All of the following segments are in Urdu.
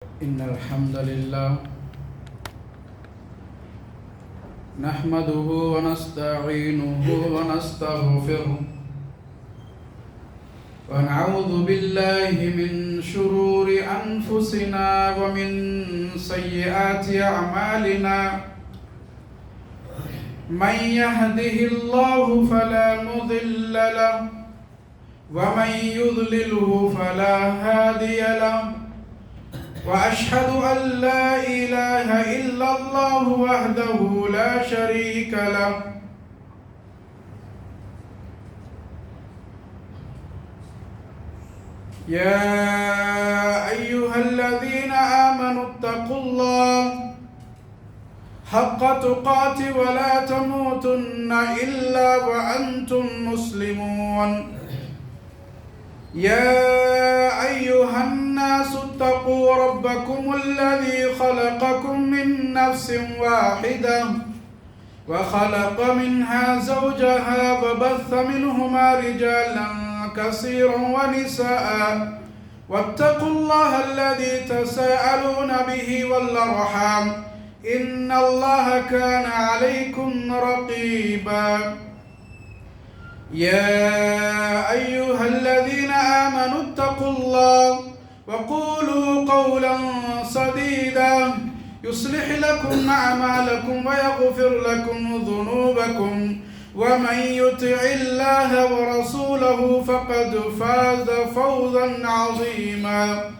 إن الحمد لله نحمده ونستعينه ونستغفره ونعوذ بالله من شرور أنفسنا ومن سيئات أعمالنا من يهده الله فلا مضل له ومن يضلله فلا هادي له وأشهد أن لا إله إلا الله وحده لا شريك له يا أيها الذين آمنوا اتقوا الله حق تقاته ولا تموتن إلا وأنتم مسلمون يا أيها الناس اتقوا ربكم الذي خلقكم من نفس واحدة وخلق منها زوجها وبث منهما رجالا كثيرا ونساء واتقوا الله الذي تساءلون به والأرحام إن الله كان عليكم رقيبا يا أيها الذين آمنوا اتقوا الله وقولوا قولا سديدا يصلح لكم أعمالكم ويغفر لكم ذنوبكم ومن يطع الله ورسوله فقد فاز فوزا عظيما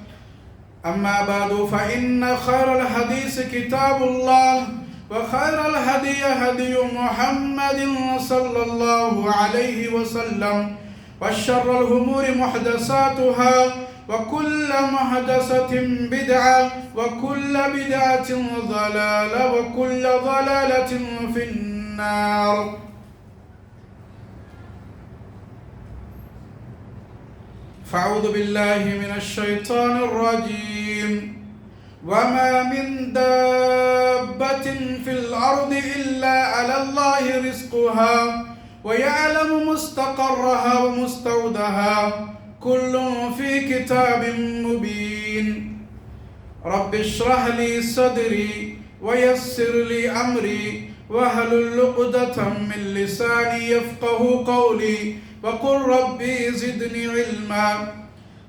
أما بعد فإن خير الحديث كتاب الله وخير الهدي هدي محمد صلى الله عليه وسلم وشر الأمور محدثاتها وكل محدثة بدعة وكل بدعة ضلالة وكل ضلالة في النار. فأعوذ بالله من الشيطان الرجيم. وما من دابة في الأرض إلا على الله رزقها ويعلم مستقرها ومستودعها كل في كتاب مبين. رب اشرح لي صدري ويسر لي أمري واحلل عقدة من لساني يفقه قولي وقل ربي زدني علما.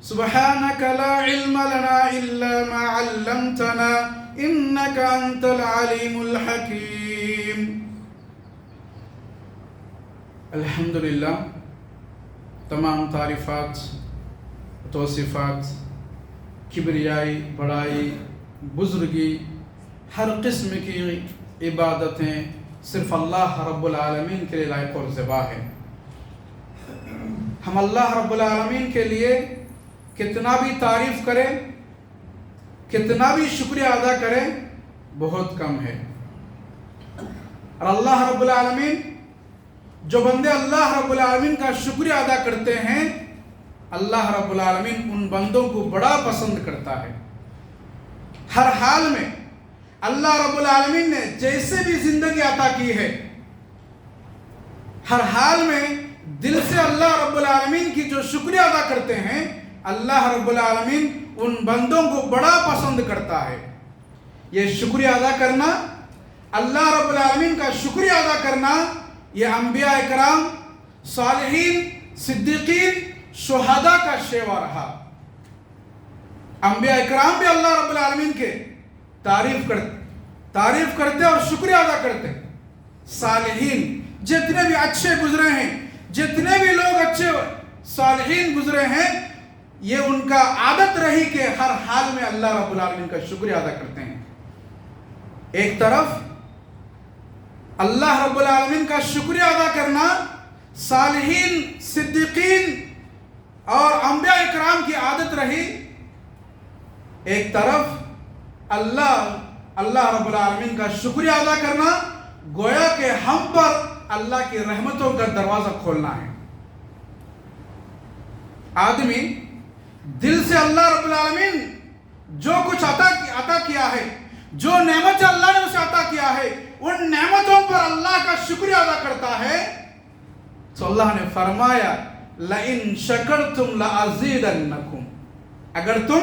سبحانك لا علم لنا إلا ما علمتنا إنك أنت العليم الحكيم. الحمدللہ تمام تعریفات توصیفات کبریائی بڑائی بزرگی ہر قسم کی عبادتیں صرف اللہ رب العالمین کے لیے لائق اور زیبا ہے. ہم اللہ رب العالمین کے لیے کتنا بھی تعریف کریں کتنا بھی شکریہ ادا کریں بہت کم ہے. اور اللہ رب العالمین جو بندے اللہ رب العالمین کا شکریہ ادا کرتے ہیں اللہ رب العالمین ان بندوں کو بڑا پسند کرتا ہے. ہر حال میں اللہ رب العالمین نے جیسے بھی زندگی عطا کی ہے ہر حال میں دل سے اللہ رب العالمین کی جو شکریہ ادا کرتے ہیں اللہ رب العالمین ان بندوں کو بڑا پسند کرتا ہے. یہ شکریہ ادا کرنا اللہ رب العالمین کا شکریہ ادا کرنا یہ انبیاء اکرام صالحین صدیقین شہداء کا شیوا رہا. انبیاء اکرام بھی اللہ رب العالمین کے تعریف کرتے اور شکریہ ادا کرتے. صالحین جتنے بھی اچھے گزرے ہیں جتنے بھی لوگ اچھے صالحین گزرے ہیں یہ ان کا عادت رہی کہ ہر حال میں اللہ رب العالمین کا شکریہ ادا کرتے ہیں. ایک طرف اللہ رب العالمین کا شکریہ ادا کرنا صالحین صدیقین اور انبیاء اکرام کی عادت رہی. ایک طرف اللہ رب العالمین کا شکریہ ادا کرنا گویا کہ ہم پر اللہ کی رحمتوں کا دروازہ کھولنا ہے. آدمی دل سے اللہ رب العالمین جو کچھ عطا کیا ہے جو نعمت اللہ نے اسے عطا کیا ہے ان نعمتوں پر اللہ کا شکریہ ادا کرتا ہے تو اللہ نے فرمایا لَإِن شَكَرْتُمْ لَأَزِيدَنَّكُمْ اگر تم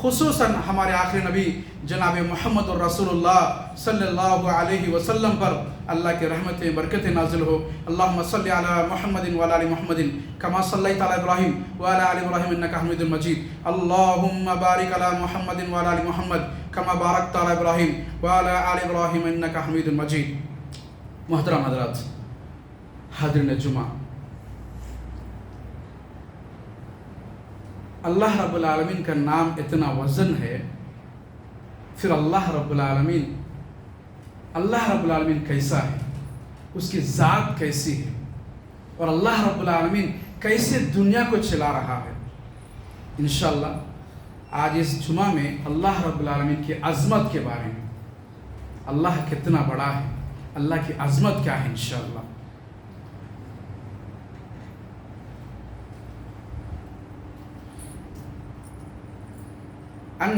خصوصاً ہمارے آخری نبی جناب محمد الرسول اللہ صلی اللہ علیہ وسلم پر اللہ کے رحمتیں برکتیں نازل ہو۔ اللہم صلی علی محمد وعلی آل محمد کما صلیت علی ابراہیم وعلی آل ابراہیم انک حمید مجید۔ اللہم بارک علی محمد وعلی آل محمد کما بارکت علی ابراہیم وعلی آل ابراہیم انک حمید مجید۔ محترم حضرات، حاضرین جمعہ، اللہ رب العالمین کا نام اتنا وزن ہے، پھر اللہ رب العالمین کیسا ہے، اس کی ذات کیسی ہے، اور اللہ رب العالمین کیسے دنیا کو چلا رہا ہے۔ انشاءاللہ آج اس جمعہ میں اللہ رب العالمین کی عظمت کے بارے میں، اللہ کتنا بڑا ہے، اللہ کی عظمت کیا ہے، انشاءاللہ۔ عن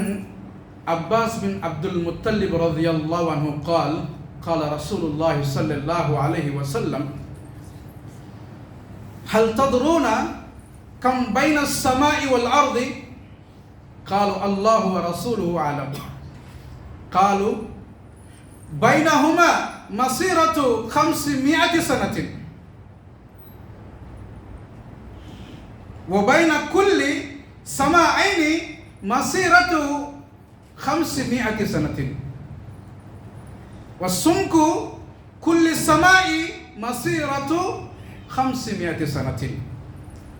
عباس بن عبد المطلب رضی اللہ عنہ قال قال رسول اللہ صلی اللہ علیہ وسلم هل تدرون كم بين السماء والأرض قالوا الله ورسوله أعلم قالوا بينهما مسيرة 500 سنة وبين كل سماعين مسيرة 500 سنة والسمك كل سماء مسيرة 500 سنة۔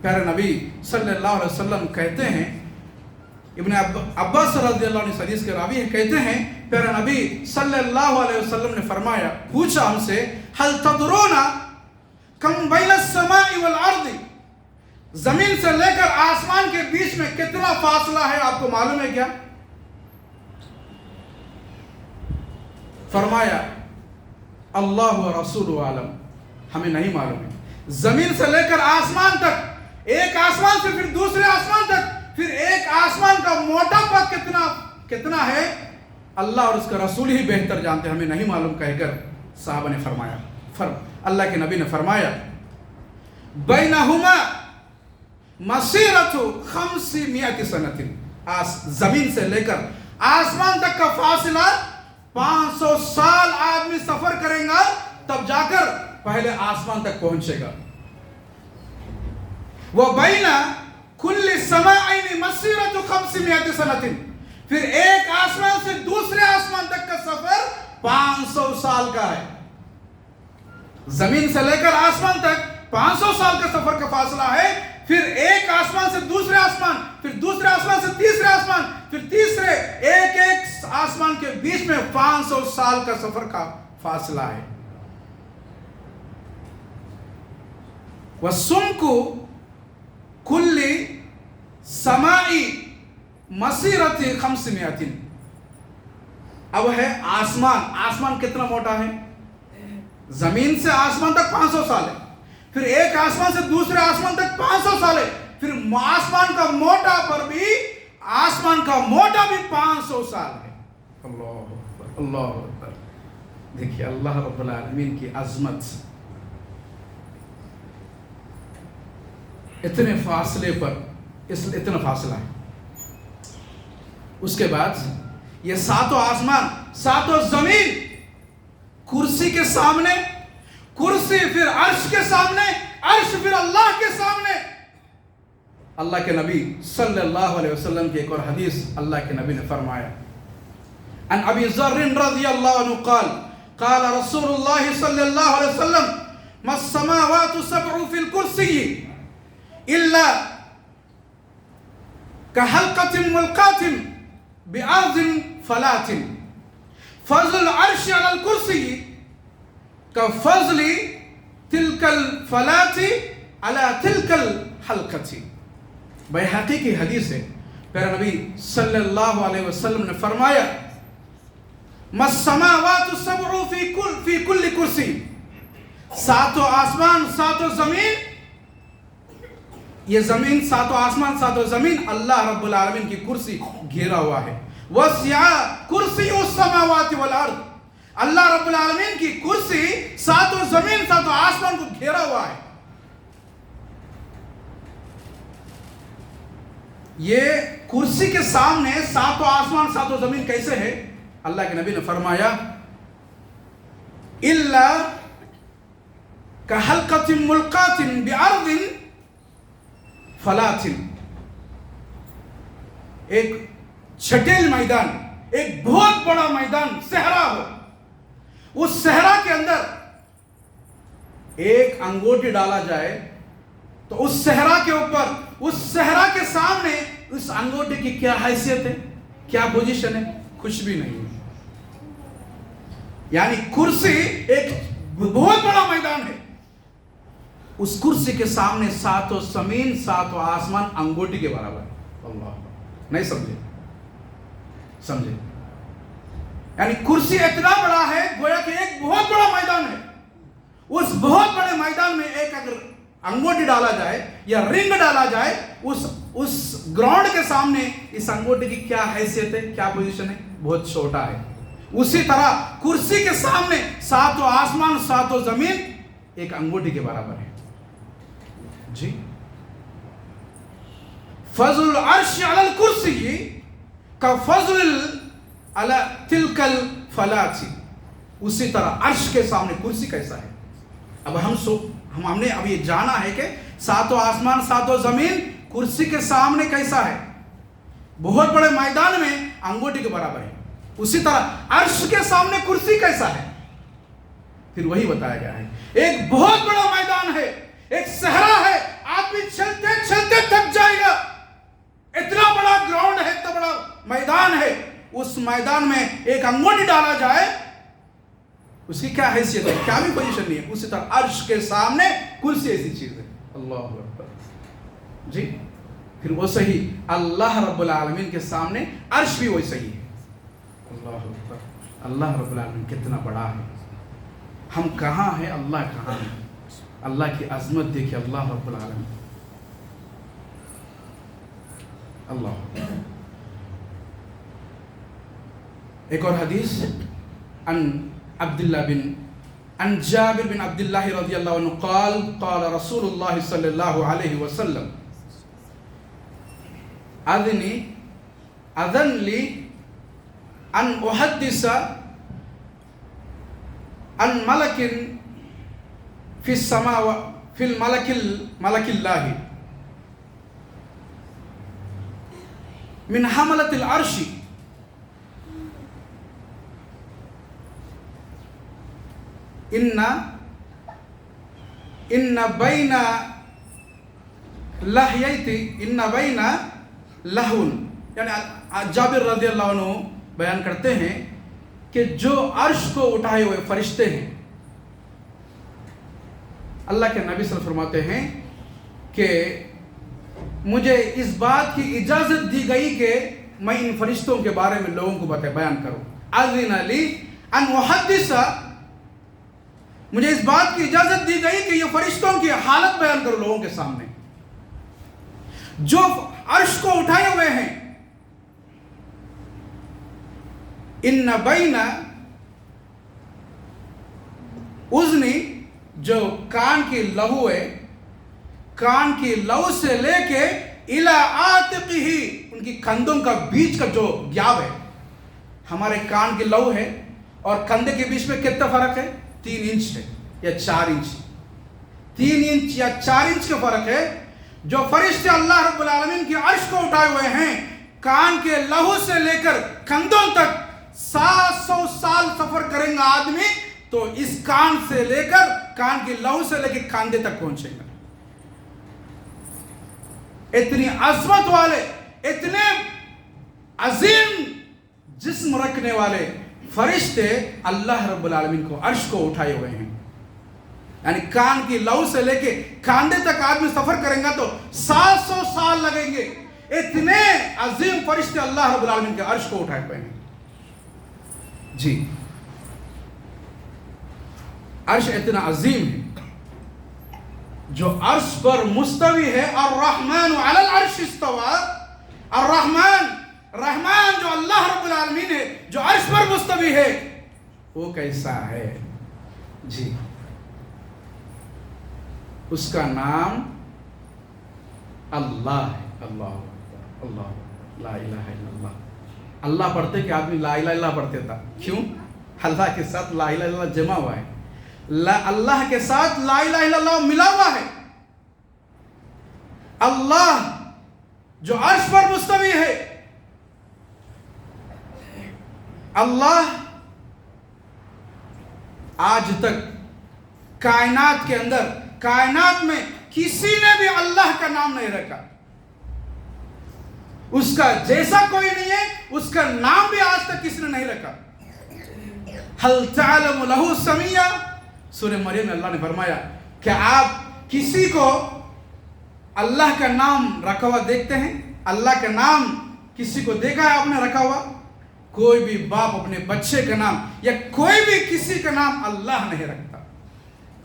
پیارے نبی صلی اللہ علیہ وسلم کہتے ہیں، ابن عباس رضی اللہ عنہ حدیث کے راوی ہیں، کہتے ہیں پیارے نبی صلی اللہ علیہ وسلم نے فرمایا، پوچھا ہم سے، هل تدرون كم بين السماء والارض، زمین سے لے کر آسمان کے بیچ میں کتنا فاصلہ ہے، آپ کو معلوم ہے کیا؟ فرمایا اللہ و رسول عالم، ہمیں نہیں معلوم ہے۔ زمین سے لے کر آسمان تک، ایک آسمان سے پھر دوسرے آسمان تک، پھر ایک آسمان کا موٹاپا کتنا ہے، اللہ اور اس کا رسول ہی بہتر جانتے، ہمیں نہیں معلوم کہہ کر صحابہ نے فرمایا، اللہ کے نبی نے فرمایا بینہما مسیرت 500 سنة، زمین سے لے کر آسمان تک کا فاصلہ 500 سال آدمی سفر کریں گا، تب جا کر پہلے آسمان تک پہنچے گا۔ وَبَيْنَ كُلِّ سَمَاعَيْنِ مَسِيرَةُ 500 سَنَةٍ، پھر ایک آسمان سے دوسرے آسمان تک کا سفر 500 سال کا ہے۔ زمین سے لے کر آسمان تک 500 سال کا سفر کا فاصلہ ہے، پھر ایک آسمان سے دوسرے آسمان، پھر دوسرے آسمان سے تیسرے آسمان، پھر تیسرے ایک آسمان کے بیچ میں 500 سال کا سفر کا فاصلہ ہے۔ وَالسُّمْكُ كُلِّ سَمَاءِ مَسِيرَةِ 500، اب ہے آسمان کتنا موٹا ہے، زمین سے آسمان تک 500 سال ہے، پھر ایک آسمان سے دوسرے آسمان تک 500 سال ہے، پھر آسمان کا موٹا پر بھی، آسمان کا موٹا بھی 500 سال ہے۔ اللہ اکبر، دیکھیے اللہ رب العالمین کی عظمت، اتنے فاصلے پر اتنا فاصلہ ہے۔ اس کے بعد یہ ساتوں آسمان، ساتوں زمین، کرسی کے سامنے، کرسی پھر عرش کے سامنے، عرش پھر اللہ کے سامنے۔ اللہ کے نبی صلی اللہ علیہ وسلم کی ایک اور حدیث اللہ کے نبی نے فرمایا، عن ابی ذر رضی اللہ عنہ قال قال رسول اللہ صلی اللہ علیہ وسلم ما السماوات سبع فی الکرسی الا كحلقة ملقاة بأرض فلاة فضل العرش على الكرسي كفضل تلك الفلاة على تلك الحلقة۔ بیہقی کی حدیث ہے، پیارے نبی صلی اللہ علیہ وسلم نے فرمایا، ما السماوات السبع فی کل کرسی، ساتوں آسمان ساتوں زمین، یہ زمین ساتوں آسمان ساتوں زمین اللہ رب العالمین کی کرسی گھیرا ہوا ہے۔ وسع کرسی السماوات والارض، اللہ رب العالمین کی کرسی ساتوں زمین ساتوں آسمان کو گھیرا ہوا ہے۔ یہ کرسی کے سامنے ساتوں آسمان ساتوں زمین کیسے ہے؟ اللہ کے نبی نے فرمایا الا کحلقۃ ملقاۃ بارض فلاۃ، ایک چھٹیل میدان، ایک بہت بڑا میدان صحرا ہو، اس صحرا کے اندر ایک انگوٹی ڈالا جائے تو اس صحرا کے اوپر، اس صحرا کے سامنے اس انگوٹی کی کیا حیثیت ہے، کیا پوزیشن ہے؟ کچھ بھی نہیں ہے۔ یعنی کرسی ایک بہت بڑا میدان ہے، اس کرسی کے سامنے ساتوں زمین ساتوں آسمان انگوٹی کے برابر ہے۔ اللہ نہیں سمجھے؟ یعنی کرسی اتنا بڑا ہے گویا کہ ایک بہت بڑا میدان ہے، اس بہت بڑے میدان میں ایک اگر انگوٹی ڈالا جائے یا رنگ ڈالا جائے اس گراؤنڈ کے سامنے اس انگوٹی کی کیا حیثیت ہے، کیا پوزیشن ہے؟ بہت چھوٹا ہے۔ اسی طرح کرسی کے سامنے ساتوں آسمان ساتوں زمین ایک انگوٹی کے برابر ہے۔ جی فضل العرش علی الکرسی کفضل علی تلک الفلاۃ، اسی طرح عرش کے سامنے کرسی کیسا ہے؟ اب ہم نے اب یہ جانا ہے کہ ساتوں آسمان ساتوں زمین کرسی کے سامنے کیسا ہے، بہت بڑے میدان میں انگوٹی کے برابر ہے۔ اسی طرح عرش کے سامنے کرسی کیسا ہے؟ پھر وہی بتایا گیا ہے، ایک بہت بڑا میدان ہے، ایک صحرا ہے، آدمی چلتے چلتے تھک جائے گا، اتنا بڑا گراؤنڈ ہے، اتنا بڑا میدان ہے، اس میدان میں ایک انگوٹی ڈالا جائے اس کی کیا حیثیت ہے، کیا بھی پوزیشن نہیں ہے۔ اسی طرح عرش کے سامنے کرسی ایسی چیز ہے۔ اللہ اکبر۔ جی پھر وہ صحیح اللہ رب العالمین کے سامنے عرش بھی وہی صحیح ہے۔ اللہ اکبر۔ اللہ رب العالمین کتنا بڑا ہے، ہم کہاں ہیں، اللہ کہاں ہے۔ اللہ کی عظمت دیکھیں، اللہ رب العالمین۔ اللہ ایک اور حدیث عن جابر بن عبد الله رضي الله عنه قال قال رسول الله صلى الله عليه وسلم أذن لي أن أحدث عن ملك في السماء في الملك الله من حملة العرش ان بین لہون، یعنی جابر رضی اللہ عنہ بیان کرتے ہیں کہ جو عرش کو اٹھائے ہوئے فرشتے ہیں، اللہ کے نبی صلی اللہ علیہ وسلم فرماتے ہیں کہ مجھے اس بات کی اجازت دی گئی کہ میں ان فرشتوں کے بارے میں لوگوں کو بیان کروں۔ اذن لی ان احدث، مجھے اس بات کی اجازت دی گئی کہ یہ فرشتوں کی حالت بیان کرو لوگوں کے سامنے، جو عرش کو اٹھائے ہوئے ہیں۔ ان بین اذنی، جو کان کی لہو ہے، کان کی لہو سے لے کے الی عاتقہ، ان کی کندھوں کا بیچ کا جو گیاب ہے، ہمارے کان کی لہو ہے اور کندھے کے بیچ میں کتنا فرق ہے؟ 3 انچ ہے یا 4 انچ، 3 انچ یا 4 انچ کا فرق ہے۔ جو فرشتے اللہ رب العالمین کی عرش کو اٹھائے ہوئے ہیں، کان کے لہو سے لے کر کندھوں تک 700 سال سفر کریں گا آدمی تو اس کان سے لے کر، کان کی لہو سے لے کے کاندھے تک پہنچے گا۔ اتنی عظمت والے، اتنے عظیم جسم رکھنے والے فرشتے اللہ رب العالمین کو عرش کو اٹھائے ہوئے ہیں۔ یعنی کان کی لہو سے لے کے کاندھے تک آدمی سفر کریں گا تو 700 سال لگیں گے۔ اتنے عظیم فرشتے اللہ رب العالمین کے عرش کو اٹھائے ہوئے ہیں۔ جی عرش اتنا عظیم ہے، جو عرش پر مستوی ہے۔ الرحمن علی العرش استوى، الرحمن، رحمان جو اللہ رب العالمین ہے، جو عرش پر مستوی ہے، وہ کیسا ہے؟ جی اس کا نام اللہ ہے۔ اللہ اللہ لا الہ الا اللہ. اللہ پڑھتے کہ آدمی لا الہ الا اللہ پڑھتے تھا. کیوں؟ اللہ کے ساتھ لا الہ الا اللہ جمع ہوا ہے, اللہ کے ساتھ لا الہ الا اللہ ملا ہوا ہے. اللہ جو عرش پر مستوی ہے, اللہ آج تک کائنات کے اندر, کائنات میں کسی نے بھی اللہ کا نام نہیں رکھا. اس کا جیسا کوئی نہیں ہے, اس کا نام بھی آج تک کسی نے نہیں رکھا. هل تعلم له سمیہ, سورہ مریم میں اللہ نے فرمایا کہ آپ کسی کو اللہ کا نام رکھا ہوا دیکھتے ہیں؟ اللہ کا نام کسی کو دیکھا ہے آپ نے رکھا ہوا؟ کوئی بھی باپ اپنے بچے کا نام یا کوئی بھی کسی کا نام اللہ نہیں رکھتا.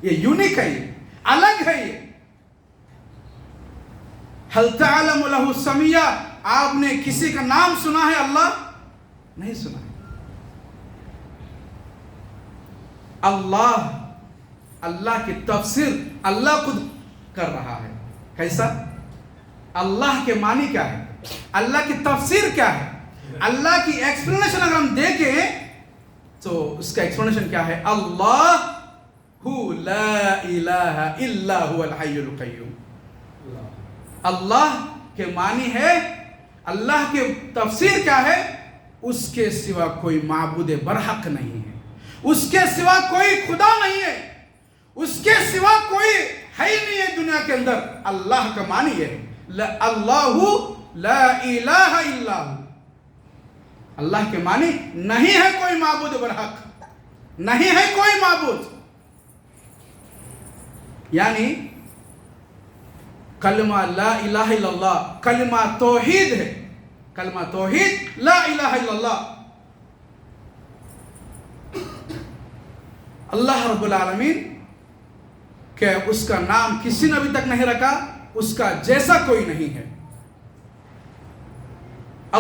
یہ یونیک ہے, یہ الگ ہے. یہ هل تعلم له سمیہ, آپ نے کسی کا نام سنا ہے اللہ؟ نہیں سنا ہے. اللہ کی تفسیر اللہ خود کر رہا ہے. کیسا؟ اللہ کے معنی کیا ہے, اللہ کی تفسیر کیا ہے, اللہ کی ایکسپلینیشن اگر ہم دیکھیں تو اس کا ایکسپلینیشن کیا ہے؟ اللہ لا الہ الا هو الحی القیوم. اللہ کے معنی ہے, اللہ کے تفسیر کیا ہے؟ اس کے سوا کوئی معبود برحق نہیں ہے, اس کے سوا کوئی خدا نہیں ہے, اس کے سوا کوئی ہے ہی نہیں ہے دنیا کے اندر. اللہ کا معنی ہے اللہ لا الہ الا ہو. اللہ کے معنی نہیں ہے کوئی معبود برحق, نہیں ہے کوئی معبود. یعنی کلمہ لا الہ الا اللہ کلمہ توحید ہے, کلمہ توحید لا الہ الا اللہ. اللہ رب العالمین کہ اس کا نام کسی نے ابھی تک نہیں رکھا, اس کا جیسا کوئی نہیں ہے.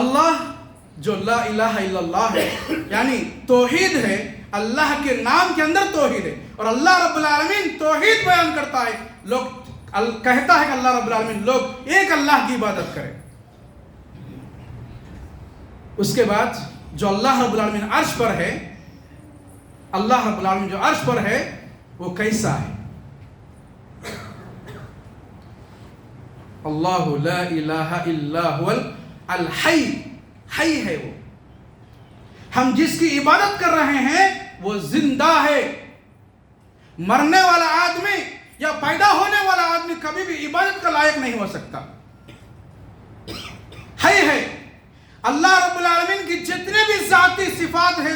اللہ جو لا الہ الا اللہ ہے یعنی توحید ہے, اللہ کے نام کے اندر توحید ہے. اور اللہ رب العالمین توحید بیان کرتا ہے, لوگ کہتا ہے کہ اللہ رب العالمین لوگ ایک اللہ کی عبادت کریں. اس کے بعد جو اللہ رب العالمین عرش پر ہے, اللہ رب العالمین جو عرش پر ہے وہ کیسا ہے؟ اللہ لا الہ الا هو الحی, حی ہے وہ. ہم جس کی عبادت کر رہے ہیں وہ زندہ ہے. مرنے والا آدمی یا پیدا ہونے والا آدمی کبھی بھی عبادت کا لائق نہیں ہو سکتا. حی ہے. اللہ رب العالمین کی جتنے بھی ذاتی صفات ہیں,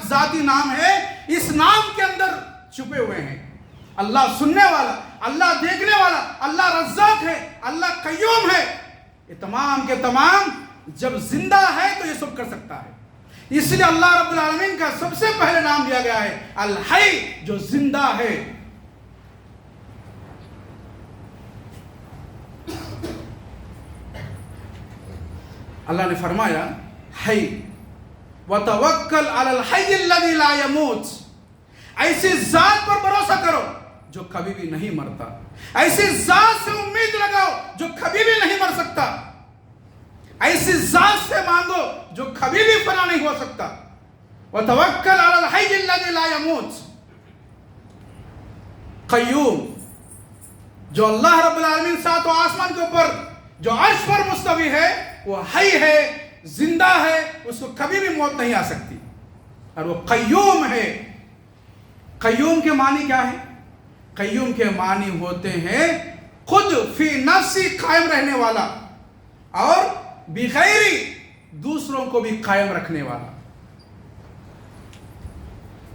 ذاتی نام ہے, اس نام کے اندر چھپے ہوئے ہیں. اللہ سننے والا, اللہ دیکھنے والا, اللہ رزاق ہے, اللہ قیوم ہے. یہ تمام کے تمام جب زندہ ہے تو یہ سب کر سکتا ہے. اس لیے اللہ رب العالمین کا سب سے پہلے نام دیا گیا ہے الحی, جو زندہ ہے. اللہ نے فرمایا حی وتوکل علی الحی الذی لا یموت, ایسی ذات پر بھروسہ کرو جو کبھی بھی نہیں مرتا, ایسی ذات سے امید لگاؤ جو کبھی بھی نہیں مر سکتا, ایسی ذات سے مانگو جو کبھی بھی فنا نہیں ہو سکتا. وتوکل علی الحی الذی لا یموت. قیوم, جو اللہ رب العالمین ساتوں آسمان کے اوپر جو عرش پر مستوی ہے وہ حی ہے, زندہ ہے, اس کو کبھی بھی موت نہیں آ سکتی. اور وہ قیوم ہے. قیوم کے معنی کیا ہے؟ قیوم کے معنی ہوتے ہیں خود فی نفسی قائم رہنے والا اور بغیری دوسروں کو بھی قائم رکھنے والا.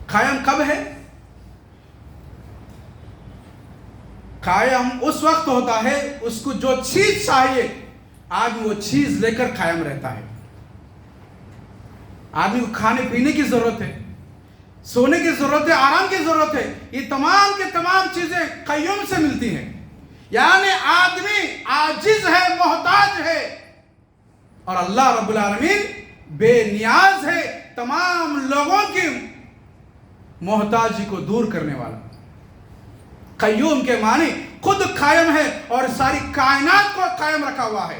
قائم کب ہے؟ قائم اس وقت ہوتا ہے اس کو جو چیز چاہیے آدمی وہ چیز لے کر قائم رہتا ہے. آدمی کو کھانے پینے کی ضرورت ہے, سونے کی ضرورت ہے, آرام کی ضرورت ہے. یہ تمام کے تمام چیزیں قیوم سے ملتی ہیں. یعنی آدمی عاجز ہے, محتاج ہے, اور اللہ رب العالمین بے نیاز ہے, تمام لوگوں کی محتاجی کو دور کرنے والا. قیوم کے معنی خود قائم ہے اور ساری کائنات کو قائم رکھا ہوا ہے.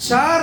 4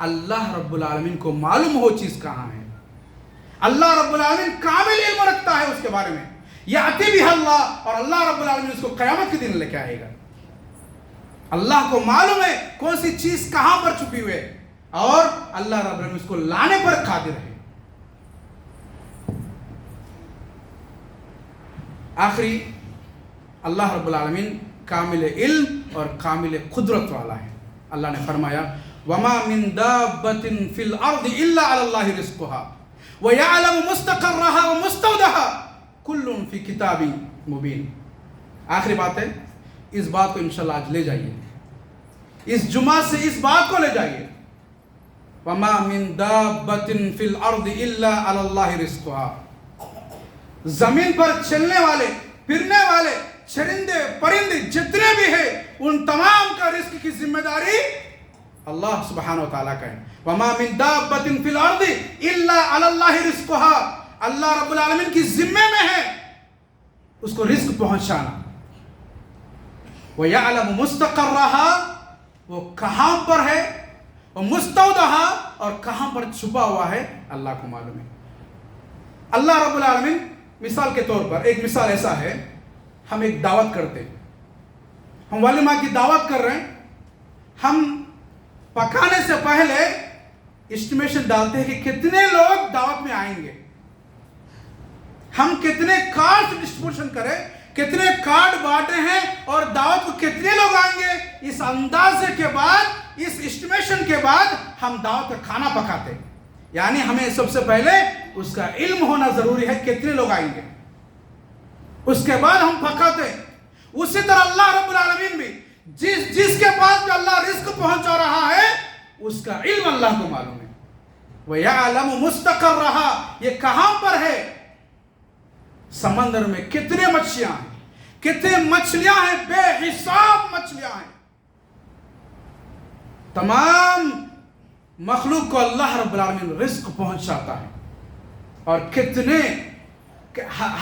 اللہ رب العالمین کو معلوم ہو چیز کہاں ہے. اللہ رب العالمین کامل علم رکھتا ہے اس کے بارے میں. یاتی بھی اللہ، اور اللہ رب العالمین اس کو قیامت کے دن لے کے آئے گا. اللہ کو معلوم ہے کون سی چیز کہاں پر چھپی ہوئی ہے، اور اللہ رب العالمین اس کو لانے پر قادر ہے. آخری، اللہ رب العالمین کامل علم اور کامل قدرت والا ہے. اللہ نے فرمایا وَمَا مِن دَابَّةٍ فِي الْأَرْضِ إِلَّا عَلَى اللَّهِ رِزْقُهَا وَيَعْلَمُ مُسْتَقَرَّهَا وَمُسْتَوْدَهَا كُلٌّ فِي كِتَابٍ مُبِينٍ. آخری بات ہے، اس بات کو انشاءاللہ آج لے جائیے، اس جمعہ سے اس بات کو لے جائیے. وَمَا مِن دَابَّةٍ فِي الْأَرْضِ إِلَّا عَلَى اللَّهِ رِزْقُهَا. زمین پر چلنے والے، پھرنے والے چرندے پرندے جتنے بھی ہیں، ان تمام کا رزق کی ذمہ داری اللہ سبحانہ و تعالیٰ کا ہے. وَمَا مِن دَابَّةٍ فِي الْأَرْضِ إِلَّا عَلَى اللَّهِ رِزْقُهَا. اللہ رب العالمین کی ذمہ میں ہے اس کو رزق پہنچانا. وَيَعْلَمُ مُسْتَقَرَّهَا، وہ کہاں پر ہے، وَمُسْتَوْدَهَا، اور کہاں پر چھپا ہوا ہے اللہ کو معلوم ہے. اللہ رب العالمین مثال کے طور پر، ایک مثال ایسا ہے، ہم ایک دعوت کرتے ہیں، ہم ولیمہ کی دعوت کر رہے ہیں، ہم پکانے سے پہلے اسٹیمیشن ڈالتے ہیں کہ کتنے لوگ دعوت میں آئیں گے، ہم کتنے کارڈ ڈسٹریبیوشن کریں، کتنے کارڈ بانٹے ہیں، اور دعوت کو کتنے لوگ آئیں گے. اس اندازے کے بعد، اس اسٹیمیشن کے بعد ہم دعوت کا کھانا پکاتے ہیں. یعنی ہمیں سب سے پہلے اس کا علم ہونا ضروری ہے کتنے لوگ آئیں گے، اس کے بعد ہم پکاتے ہیں. اسی طرح اللہ رب العالمین بھی جس کے پاس بھی اللہ رزق پہنچا رہا ہے اس کا علم اللہ کو معلوم ہے. وَيَعْلَمُ مُسْتَقَرَّهَا، یہ کہاں پر ہے، سمندر میں کتنے مچھلیاں ہیں، کتنے مچھلیاں ہیں، بے حساب مچھلیاں ہیں. تمام مخلوق کو اللہ رب العالمین رزق پہنچاتا ہے. اور کتنے،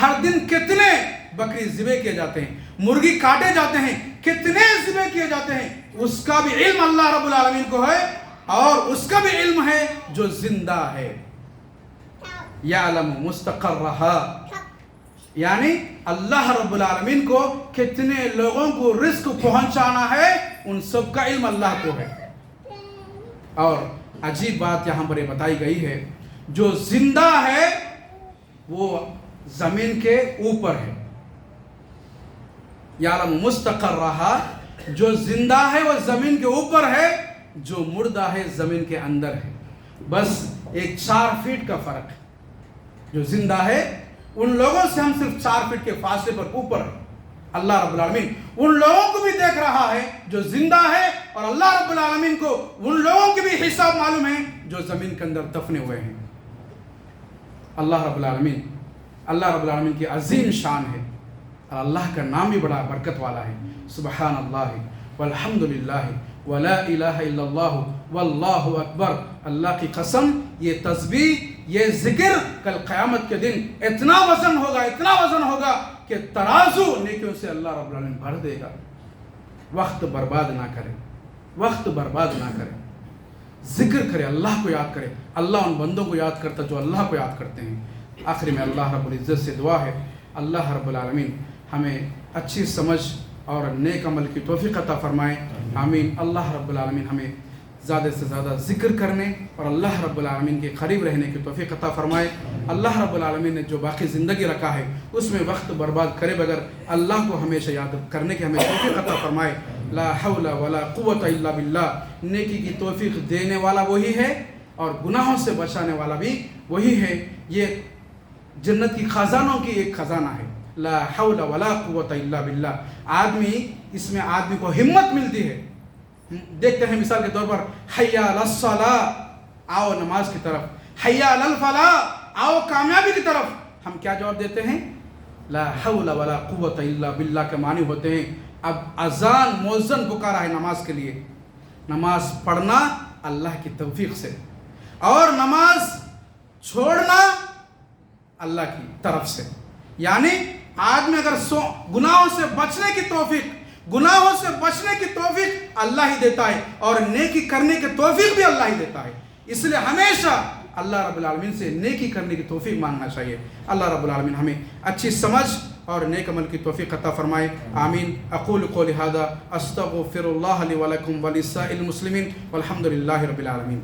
ہر دن کتنے بکری ذبح کیے جاتے ہیں، مرغی کاٹے جاتے ہیں، کتنے ذبح کیے جاتے ہیں، اس کا بھی علم اللہ رب العالمین کو ہے. اور اس کا بھی علم ہے جو زندہ ہے. یعلم مستقرها، یعنی اللہ رب العالمین کو کتنے لوگوں کو رزق پہنچانا ہے ان سب کا علم اللہ کو ہے. اور عجیب بات یہاں پر یہ بتائی گئی ہے، جو زندہ ہے وہ زمین کے اوپر ہے. یعلم مستقرها، جو زندہ ہے وہ زمین کے اوپر ہے، جو مردہ ہے زمین کے اندر ہے. بس ایک 4 فٹ کا فرق ہے. جو زندہ ہے ان لوگوں سے ہم صرف 4 فٹ کے فاصلے پر اوپر ہے. اللہ رب العالمین ان لوگوں کو بھی دیکھ رہا ہے جو زندہ ہے، اور اللہ رب العالمین کو ان لوگوں کی بھی حساب معلوم ہے جو زمین کے اندر دفنے ہوئے ہیں. اللہ رب العالمین کی عظیم شان ہے، اور اللہ کا نام بھی بڑا برکت والا ہے. سبحان اللہ والحمدللہ ولا الہ الا اللہ واللہ اکبر. اللہ کی قسم، یہ تسبیح، یہ ذکر کل قیامت کے دن اتنا وزن ہوگا کہ ترازو نیکیوں سے اللہ رب العالمین بھر دے گا. وقت برباد نہ کرے، ذکر کرے، اللہ کو یاد کرے. اللہ ان بندوں کو یاد کرتا جو اللہ کو یاد کرتے ہیں. آخری میں اللہ رب العزت سے دعا ہے، اللہ رب العالمین ہمیں اچھی سمجھ اور نیک عمل کی توفیق عطا فرمائے. آمین. اللہ رب العالمین ہمیں زیادہ سے زیادہ ذکر کرنے اور اللہ رب العالمین کے قریب رہنے کی توفیق عطا فرمائے. اللہ رب العالمین نے جو باقی زندگی رکھا ہے اس میں وقت برباد کرے بغیر اللہ کو ہمیشہ یاد کرنے کی ہمیں توفیق عطا فرمائے. لا حول ولا قوت الا باللہ. نیکی کی توفیق دینے والا وہی ہے اور گناہوں سے بچانے والا بھی وہی ہے. یہ جنت کی خزانوں کی ایک خزانہ ہے. لا حول ولا قوت الا باللہ. اس میں آدمی کو ہمت ملتی ہے. دیکھتے ہیں مثال کے طور پر، حی علی الصلاۃ، آؤ نماز کی طرف، حی علی الفلاح، آؤ کامیابی کی طرف. ہم کیا جواب دیتے ہیں؟ لا حول ولا قوت الا باللہ کے معنی ہوتے ہیں اب اذان مؤذن پکارا ہے نماز کے لیے. نماز پڑھنا اللہ کی توفیق سے، اور نماز چھوڑنا اللہ کی طرف سے. یعنی آدمی اگر گناہوں سے بچنے کی توفیق، گناہوں سے بچنے کی توفیق اللہ ہی دیتا ہے اور نیکی کرنے کی توفیق بھی اللہ ہی دیتا ہے. اس لیے ہمیشہ اللہ رب العالمین سے نیکی کرنے کی توفیق مانگنا چاہیے. اللہ رب العالمین ہمیں اچھی سمجھ اور نیک عمل کی توفیق عطا فرمائے. آمین. اقول قولی ھذا استغفر اللہ لی ولکم ولسائر المسلمین والحمد للہ رب العالمین.